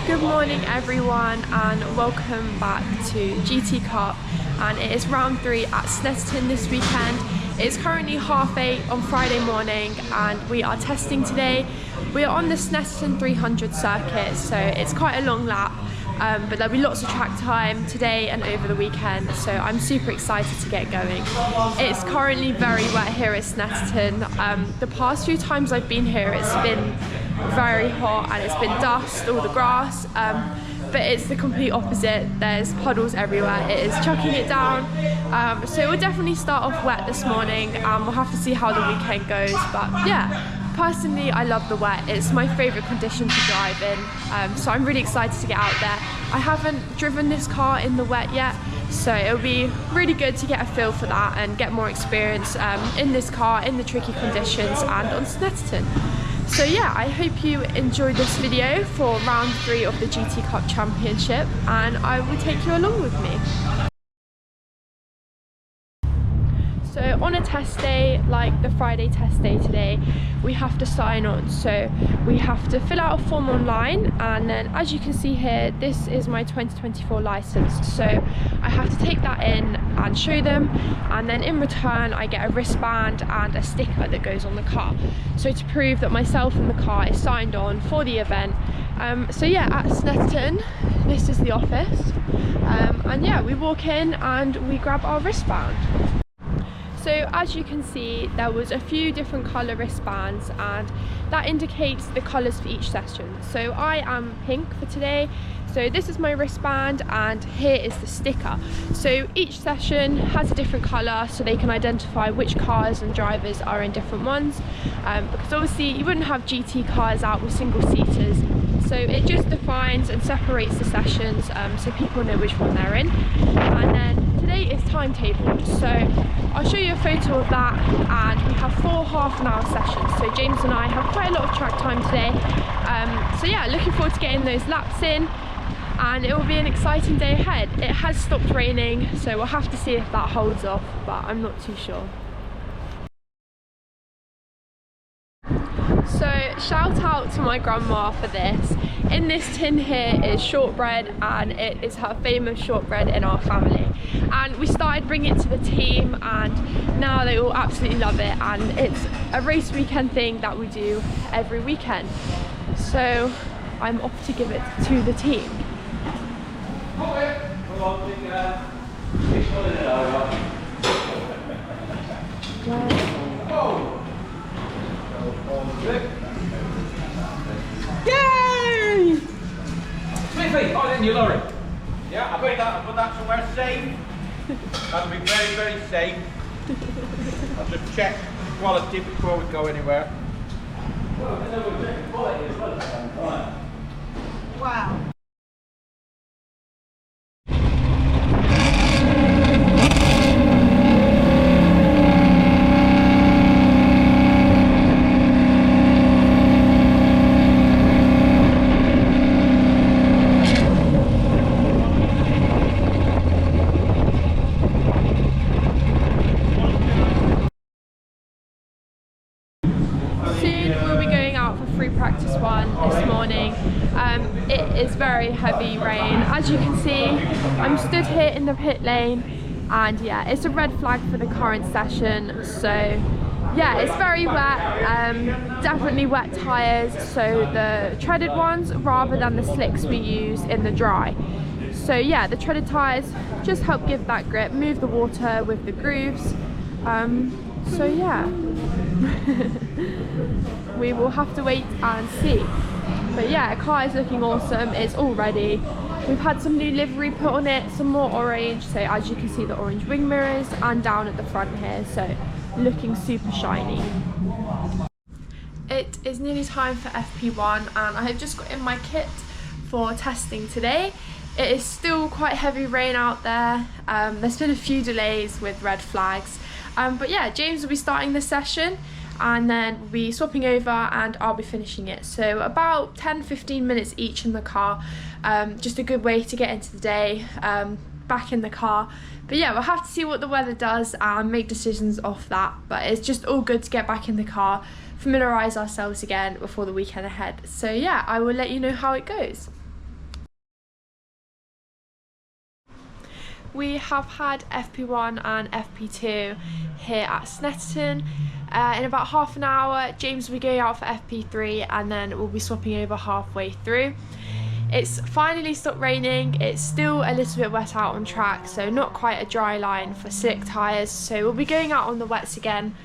Good morning everyone and welcome back to GT Cup, and it is round 3 at Snetterton this weekend. It's currently 8:30 on Friday morning and we are testing today. We are on the Snetterton 300 circuit, so it's quite a long lap, but there'll be lots of track time today and over the weekend, so I'm super excited to get going. It's currently very wet here at Snetterton. The past few times I've been here it's been very hot and it's been dust, all the grass, but it's the complete opposite. There's puddles everywhere. It is chucking it down, so we'll definitely start off wet this morning. We'll have to see how the weekend goes, but yeah, personally I love the wet. It's my favourite condition to drive in, so I'm really excited to get out there. I haven't driven this car in the wet yet, so it'll be really good to get a feel for that and get more experience in this car, in the tricky conditions and on Snetterton. So yeah, I hope you enjoyed this video for round 3 of the GT Cup Championship, and I will take you along with me. So on a test day, like the Friday test day today, we have to sign on. So we have to fill out a form online, and then as you can see here, this is my 2024 license. So I have to take that in and show them, and then in return I get a wristband and a sticker that goes on the car. So to prove that myself and the car is signed on for the event. So yeah, at Snetterton, this is the office, and yeah, we walk in and we grab our wristband. So as you can see, there was a few different colour wristbands, and that indicates the colours for each session. So I am pink for today, so this is my wristband and here is the sticker. So each session has a different colour so they can identify which cars and drivers are in different ones, because obviously you wouldn't have GT cars out with single seaters. So it just defines and separates the sessions, so people know which one they're in. And then today is timetabled, so I'll show you a photo of that, and we have 4 half-an-hour sessions. So James and I have quite a lot of track time today. So yeah, looking forward to getting those laps in, and it will be an exciting day ahead. It has stopped raining, so we'll have to see if that holds off, but I'm not too sure. So shout out to my grandma for this. In this tin here is shortbread, and it is her famous shortbread in our family. And we started bringing it to the team, and now they all absolutely love it, and it's a race weekend thing that we do every weekend. So I'm off to give it to the team. Yay! Smithy, put it in your lorry. Yeah, I put that somewhere safe. That'll be very, very safe. I'll just check quality before we go anywhere. Wow. Practice 1 this morning. It is very heavy rain. As you can see, I'm stood here in the pit lane, and yeah, it's a red flag for the current session. So yeah, it's very wet, definitely wet tyres, so the treaded ones rather than the slicks we use in the dry. So yeah, the treaded tyres just help give that grip, move the water with the grooves. So yeah, we will have to wait and see. But yeah, the car is looking awesome. It's all ready. We've had some new livery put on it, some more orange. So as you can see, the orange wing mirrors, and down at the front here, so looking super shiny. It is nearly time for FP1, and I have just got in my kit for testing today. It is still quite heavy rain out there. There's been a few delays with red flags. But yeah, James will be starting the session, and then we'll be swapping over and I'll be finishing it. So about 10-15 minutes each in the car. Just a good way to get into the day, back in the car. But yeah, we'll have to see what the weather does and make decisions off that. But it's just all good to get back in the car, familiarise ourselves again before the weekend ahead. So yeah, I will let you know how it goes. we have had FP1 and FP2 here at Snetterton. In about half an hour, James will be going out for FP3 and then we'll be swapping over halfway through. It's finally stopped raining. It's still a little bit wet out on track, so not quite a dry line for slick tyres, so we'll be going out on the wets again.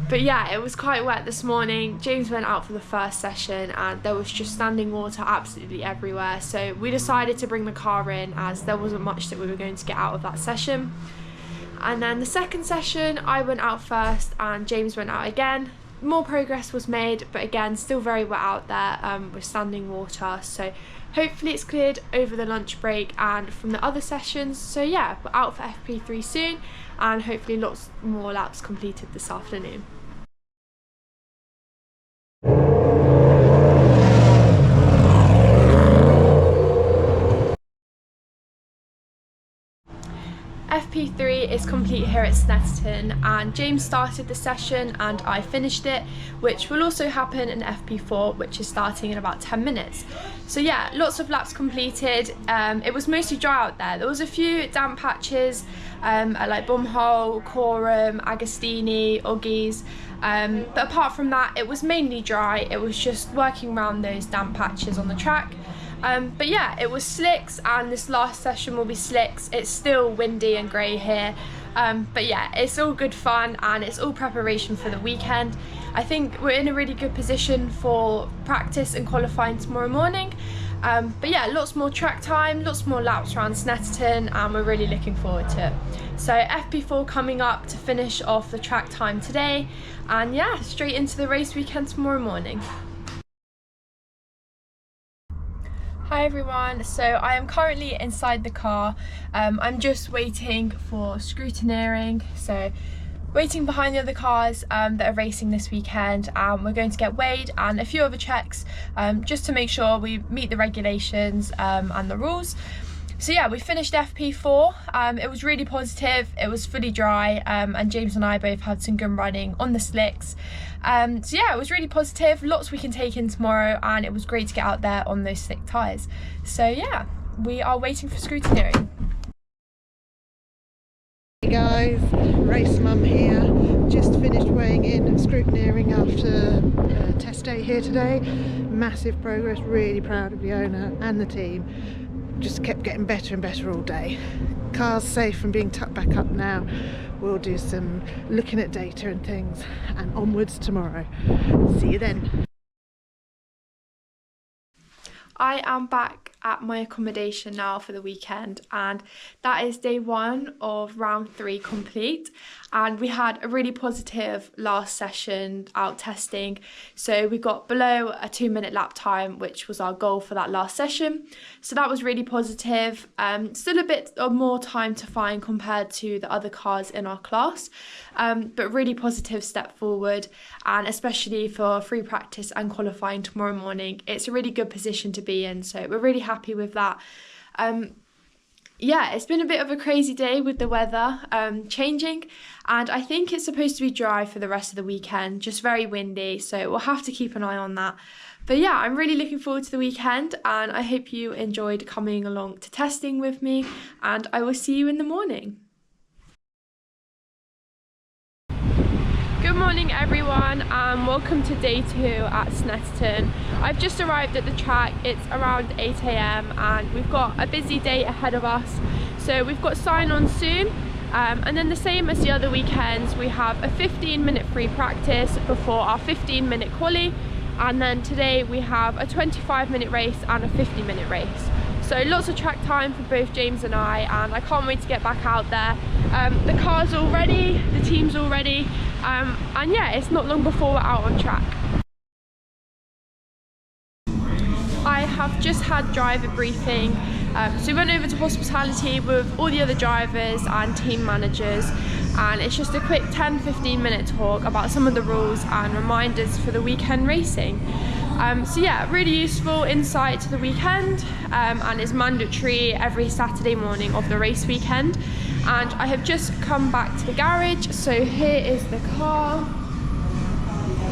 But yeah, it was quite wet this morning. James went out for the first session and there was just standing water absolutely everywhere, so we decided to bring the car in as there wasn't much that we were going to get out of that session. And then the second session, I went out first and James went out again. More progress was made, but again, still very wet out there with standing water, so hopefully it's cleared over the lunch break and from the other sessions. So yeah, we're out for FP3 soon and hopefully lots more laps completed this afternoon. FP3 is complete here at Snetterton and James started the session and I finished it, which will also happen in FP4, which is starting in about 10 minutes. So yeah, lots of laps completed. It was mostly dry out there. There was a few damp patches at like Bumhole, Coram, Agostini, Oggies, but apart from that it was mainly dry. It was just working around those damp patches on the track. But yeah, it was slicks and this last session will be slicks. It's still windy and grey here, but yeah, it's all good fun and it's all preparation for the weekend. I think we're in a really good position for practice and qualifying tomorrow morning. But yeah, lots more track time, lots more laps around Snetterton and we're really looking forward to it. So FP4 coming up to finish off the track time today and yeah, straight into the race weekend tomorrow morning. Hi everyone, so I am currently inside the car. I'm just waiting for scrutineering, so waiting behind the other cars that are racing this weekend. We're going to get weighed and a few other checks just to make sure we meet the regulations and the rules. So yeah, we finished FP4. It was really positive, it was fully dry and James and I both had some good running on the slicks. So yeah, it was really positive, lots we can take in tomorrow and it was great to get out there on those slick tyres. So yeah, we are waiting for scrutineering. Hey guys, Race Mum here. Just finished weighing in and scrutineering after test day here today. Massive progress, really proud of the owner and the team. Just kept getting better and better all day. Car's safe and being tucked back up now. We'll do some looking at data and things and onwards tomorrow. See you then. I am back at my accommodation now for the weekend and that is day one of round 3 complete, and we had a really positive last session out testing, so we got below a 2-minute lap time, which was our goal for that last session, so that was really positive. Still a bit of more time to find compared to the other cars in our class, but really positive step forward, and especially for free practice and qualifying tomorrow morning, it's a really good position to be in, so we're really happy with that. Yeah, it's been a bit of a crazy day with the weather changing, and I think it's supposed to be dry for the rest of the weekend, just very windy, so we'll have to keep an eye on that. But yeah, I'm really looking forward to the weekend and I hope you enjoyed coming along to testing with me, and I will see you in the morning. Good morning everyone and welcome to day 2 at Snetterton. I've just arrived at the track. It's around 8 AM and we've got a busy day ahead of us. So we've got sign-on soon and then the same as the other weekends, we have a 15-minute free practice before our 15-minute quali, and then today we have a 25-minute race and a 50-minute race. So lots of track time for both James and I can't wait to get back out there. The car's all ready, the team's all ready, and yeah, it's not long before we're out on track. I have just had driver briefing, so we went over to hospitality with all the other drivers and team managers, and it's just a quick 10-15 minute talk about some of the rules and reminders for the weekend racing. So yeah, really useful insight to the weekend, and it's mandatory every Saturday morning of the race weekend. And I have just come back to the garage, so here is the car.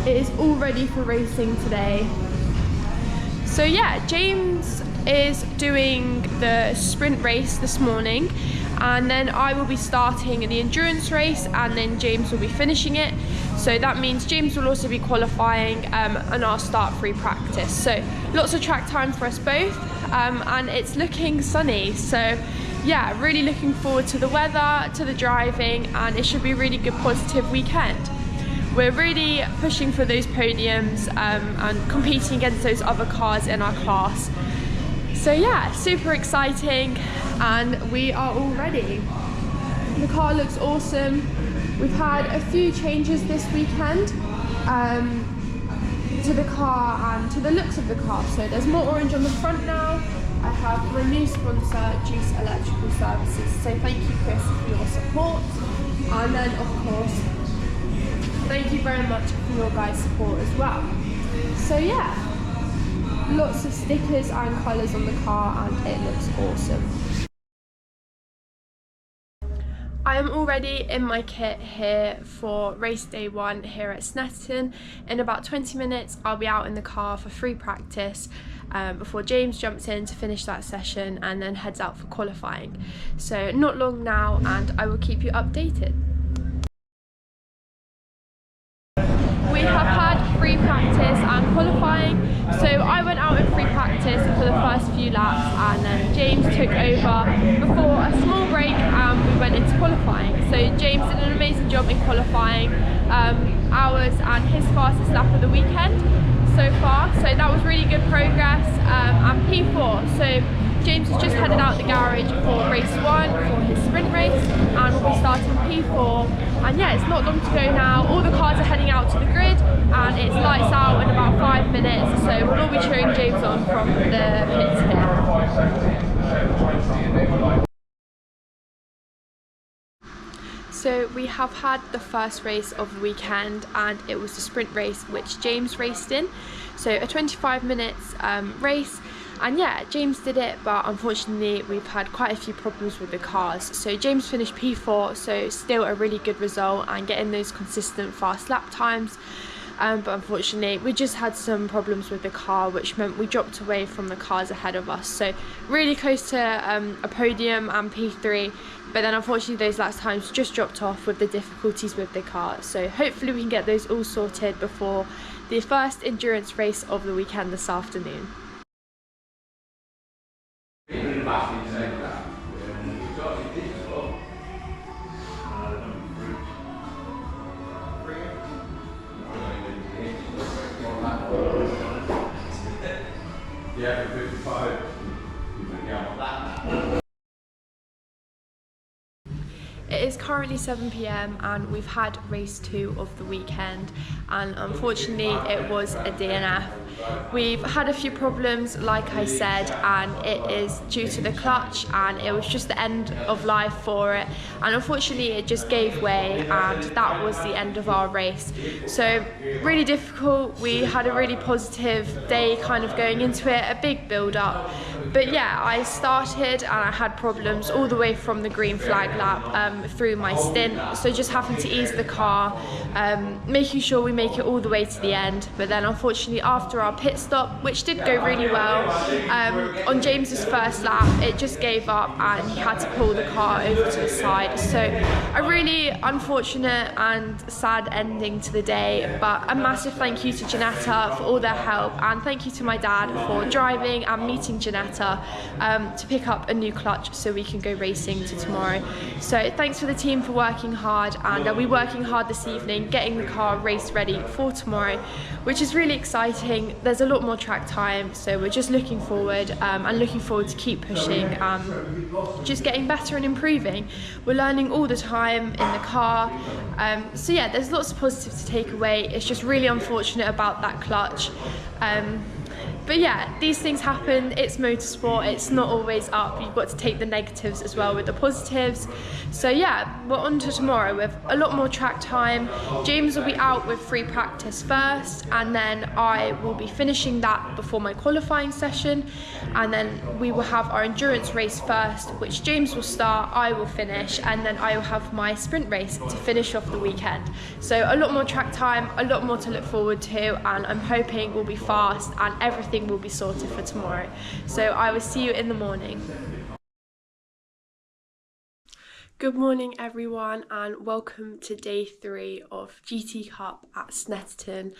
It is all ready for racing today. So yeah, James is doing the sprint race this morning, and then I will be starting the endurance race, and then James will be finishing it. So that means James will also be qualifying, and I'll start free practice. So lots of track time for us both, and it's looking sunny. So yeah, really looking forward to the weather, to the driving, and it should be a really good positive weekend. We're really pushing for those podiums, and competing against those other cars in our class. So yeah, super exciting, and we are all ready. The car looks awesome. We've had a few changes this weekend to the car and to the looks of the car. So there's more orange on the front now. I have my new sponsor, Juice Electrical Services. So thank you, Chris, for your support. And then of course, thank you very much for your guys' support as well. So yeah, lots of stickers and colours on the car, and it looks awesome. I am already in my kit here for race day 1 here at Snetterton. In about 20 minutes I'll be out in the car for free practice before James jumps in to finish that session and then heads out for qualifying. So not long now, and I will keep you updated. We have had free practice and qualifying. So I went out in free practice for the first few laps, and then James took over before a small break and we went into qualifying. So James did an amazing job in qualifying, ours and his fastest lap of the weekend so far. So that was really good progress, and P4. So James has just headed out the garage for race 1 for his sprint race, and we'll be starting P4. And yeah, it's not long to go now. All the cars are heading out to the grid, and it's lights out in about 5 minutes. So we'll all be cheering James on from the pits here. So we have had the first race of the weekend, and it was the sprint race which James raced in. So a 25 minutes race. And yeah, James did it, but unfortunately we've had quite a few problems with the cars. So James finished P4, so still a really good result and getting those consistent fast lap times. But unfortunately we just had some problems with the car, which meant we dropped away from the cars ahead of us. So really close to a podium and P3, but then unfortunately those lap times just dropped off with the difficulties with the car. So hopefully we can get those all sorted before the first endurance race of the weekend this afternoon. Yeah, 55. It is currently 7 PM and we've had race 2 of the weekend, and unfortunately it was a DNF. We've had a few problems, like I said, and it is due to the clutch, and it was just the end of life for it, and unfortunately it just gave way, and that was the end of our race. So really difficult. We had a really positive day kind of going into it, a big build up, but yeah, I started and I had problems all the way from the green flag lap through my stint, so just having to ease the car, making sure we make it all the way to the end. But then unfortunately after our pit stop, which did go really well, on James's first lap it just gave up and he had to pull the car over to the side. So a really unfortunate and sad ending to the day, but a massive thank you to Ginetta for all their help, and thank you to my dad for driving and meeting Ginetta to pick up a new clutch so we can go racing to tomorrow. So thanks for the team for working hard, and we're working hard this evening getting the car race ready for tomorrow, which is really exciting. There's a lot more track time, so we're just looking forward and looking forward to keep pushing, just getting better and improving. We're learning all the time in the car, so yeah, there's lots of positives to take away. It's just really unfortunate about that clutch. But yeah, these things happen, it's motorsport, it's not always up, you've got to take the negatives as well with the positives. So yeah, we're on to tomorrow with a lot more track time. James will be out with free practice first, and then I will be finishing that before my qualifying session, and then we will have our endurance race first, which James will start, I will finish, and then I will have my sprint race to finish off the weekend. So a lot more track time, a lot more to look forward to, and I'm hoping we'll be fast and everything will be sorted for tomorrow. So I will see you in the morning. Good morning everyone and welcome to day 3 of GT Cup at Snetterton.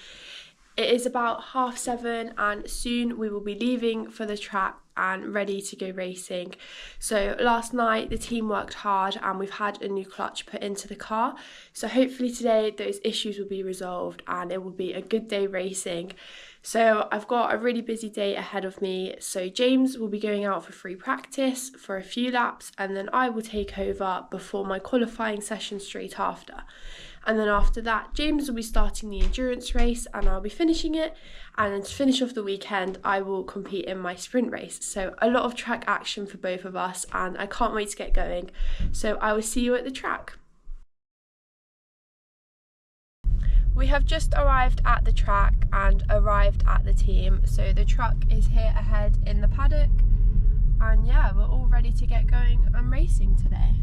It is about 7:30 and soon we will be leaving for the track and ready to go racing. So last night the team worked hard and we've had a new clutch put into the car. So hopefully today those issues will be resolved and it will be a good day racing. So I've got a really busy day ahead of me. So James will be going out for free practice for a few laps and then I will take over before my qualifying session straight after. And then after that, James will be starting the endurance race and I'll be finishing it. And then to finish off the weekend, I will compete in my sprint race. So a lot of track action for both of us and I can't wait to get going. So I will see you at the track. We have just arrived at the track and arrived at the team. So the truck is here ahead in the paddock. And yeah, we're all ready to get going and racing today.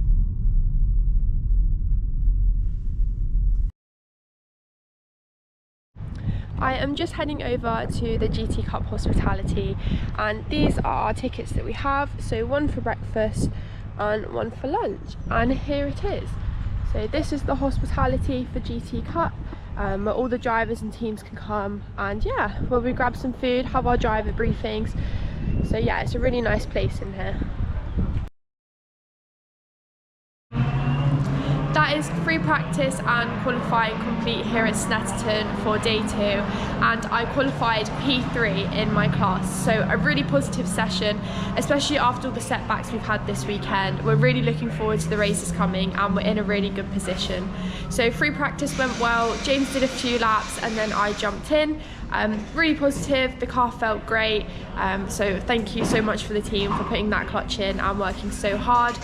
I am just heading over to the GT Cup hospitality and these are our tickets that we have. So one for breakfast and one for lunch, and here it is. So this is the hospitality for GT Cup, where all the drivers and teams can come, and yeah, where we grab some food, have our driver briefings. So yeah, it's a really nice place in here. That is free practice and qualifying complete here at Snetterton for day 2, and I qualified P3 in my class. So a really positive session, especially after all the setbacks we've had this weekend. We're really looking forward to the races coming and we're in a really good position. So free practice went well, James did a few laps and then I jumped in. Really positive, the car felt great. So thank you so much for the team for putting that clutch in and working so hard.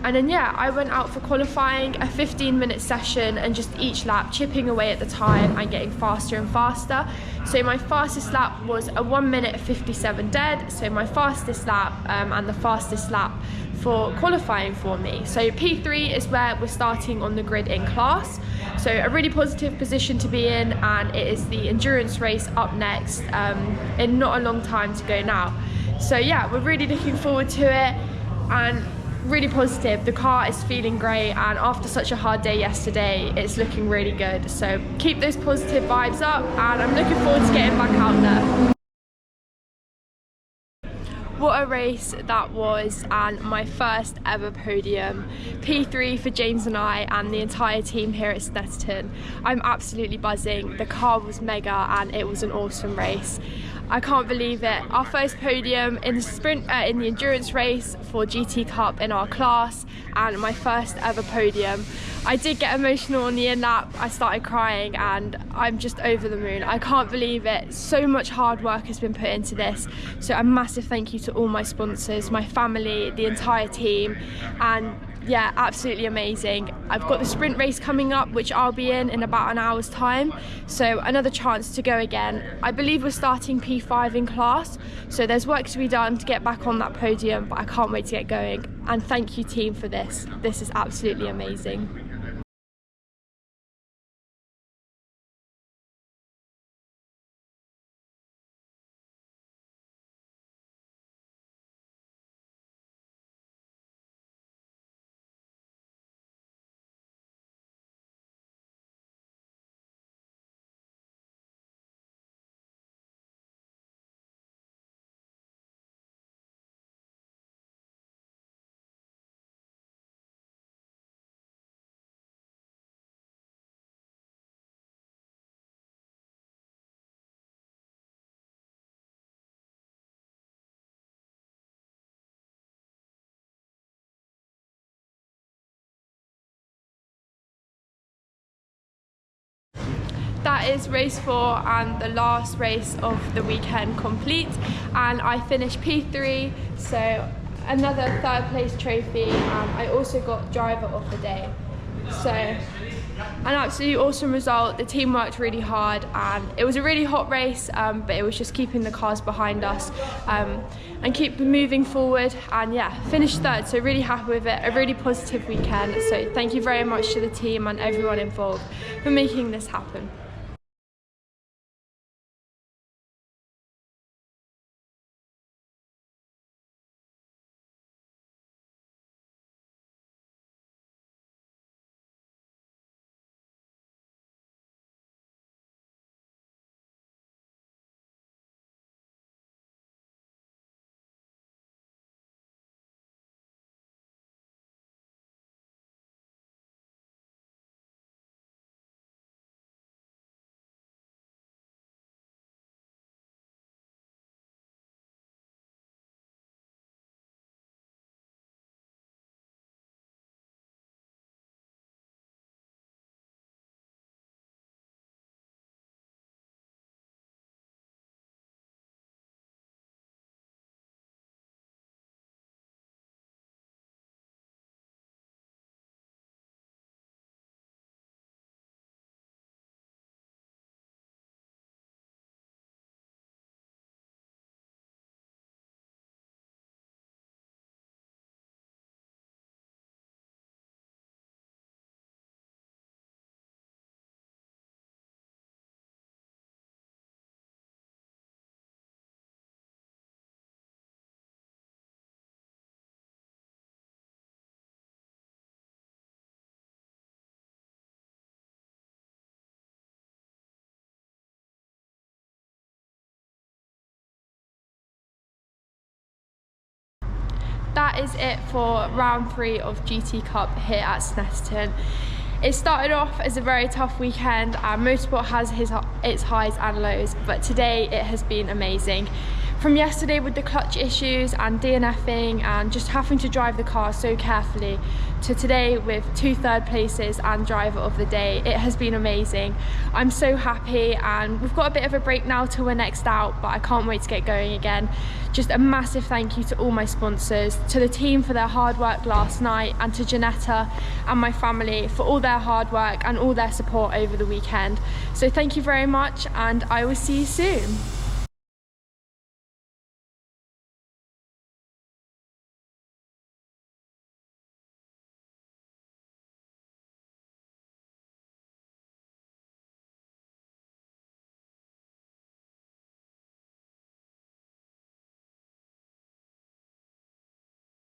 And then yeah, I went out for qualifying, a 15-minute session and just each lap chipping away at the time and getting faster and faster. So my fastest lap was a 1 minute 57 dead, so my fastest lap and the fastest lap for qualifying for me. So P3 is where we're starting on the grid in class. So a really positive position to be in, and it is the endurance race up next in not a long time to go now. So yeah, we're really looking forward to it and really positive. The car is feeling great and after such a hard day yesterday, it's looking really good. So keep those positive vibes up and I'm looking forward to getting back out there. What a race that was, and my first ever podium. P3 for James and I and the entire team here at Snetterton. I'm absolutely buzzing. The car was mega and it was an awesome race. I can't believe it. Our first podium in the sprint, in the endurance race for GT Cup in our class, and my first ever podium. I did get emotional on the in lap. I started crying and I'm just over the moon. I can't believe it. So much hard work has been put into this. So a massive thank you to all my sponsors, my family, the entire team, and yeah, absolutely amazing. I've got the sprint race coming up, which I'll be in about an hour's time. So another chance to go again. I believe we're starting P5 in class. So there's work to be done to get back on that podium, but I can't wait to get going. And thank you team for this. This is absolutely amazing. That is race 4 and the last race of the weekend complete, and I finished P3, so another 3rd place trophy, and I also got driver of the day. So an absolutely awesome result. The team worked really hard and it was a really hot race, but it was just keeping the cars behind us and keep moving forward, and yeah, finished 3rd, so really happy with it. A really positive weekend, so thank you very much to the team and everyone involved for making this happen. that is it for round 3 of GT Cup here at Snetterton. It started off as a very tough weekend, and motorsport has its highs and lows, but today it has been amazing. From yesterday with the clutch issues and DNFing and just having to drive the car so carefully, to today with 2 third places and driver of the day, it has been amazing. I'm so happy, and we've got a bit of a break now till we're next out, but I can't wait to get going again. Just a massive thank you to all my sponsors, to the team for their hard work last night, and to Ginetta and my family for all their hard work and all their support over the weekend. So thank you very much, and I will see you soon.